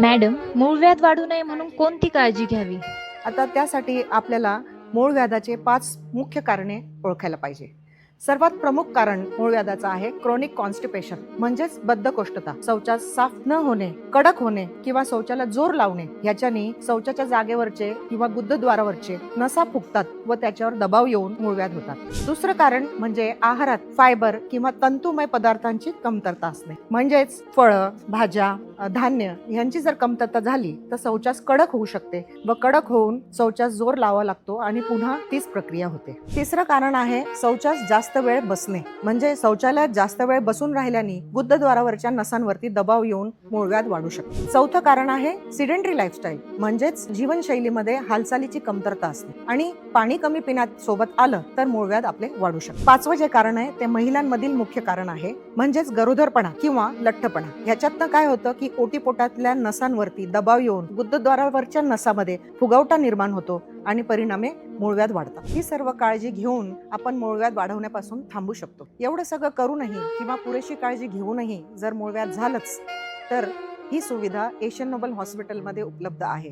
Madam, मूळव्याध वाढू नये म्हणून कोणती काळजी घ्यावी? आता त्यासाठी आपल्याला मूळ व्याधाचे 5 मुख्य कारणे ओळखायला पाहिजे. सर्वात प्रमुख कारण मूळ व्याधाचं आहे क्रोनिक कॉन्स्टिपेशन म्हणजेच बद्धकोष्ठता. शौचास साफ न होणे, कडक होणे किंवा शौचाला जोर लावणे ह्याच्याने शौचाच्या जागेवरचे किंवा गुदद्वारावरचे नसा फुगतात व त्याच्यावर दबाव येऊन मूळव्याध होतात. दुसरं कारण म्हणजे आहारात फायबर किंवा तंतुमय पदार्थांची कमतरता असणे. म्हणजेच फळं, भाज्या, धान्य यांची जर कमतरता झाली तर शौचास कडक होऊ शकते व कडक होऊन शौचास जोर लावावा लागतो आणि पुन्हा तीच प्रक्रिया होते. तिसरं कारण आहे शौचास जास्त वेळ बसणे. म्हणजे शौचालयात जास्त वेळ बसून राहिल्याने गुदद्वारावरच्या नसांवरती दबाव येऊन मूळव्याध वाढू शकते. चौथं कारण आहे सिडेंटरी लाईफस्टाईल म्हणजेच जीवनशैलीमध्ये हालचालीची कमतरता असणे आणि पाणी कमी पिण्यात सोबत आलं तर मूळव्याध आपले वाढू शकते. पाचवं जे कारण आहे ते महिलांमधील मुख्य कारण आहे म्हणजेच गरोदरपणा किंवा लठ्ठपणा. ह्याच्यातनं काय होतं की ओटीपोटातल्या नसांवरती दबाव येऊन गुदद्वारावरच्या नसामध्ये फुगवटा निर्माण होतो आणि परिणामे मूळव्याध वाढतात. ही सर्व काळजी घेऊन आपण मूळव्याध वाढवण्यापासून थांबू शकतो. एवढं सगळं करूनही किंवा पुरेशी काळजी घेऊनही जर मूळव्याध झालंच तर ही सुविधा एशियन नोबल हॉस्पिटलमध्ये उपलब्ध आहे.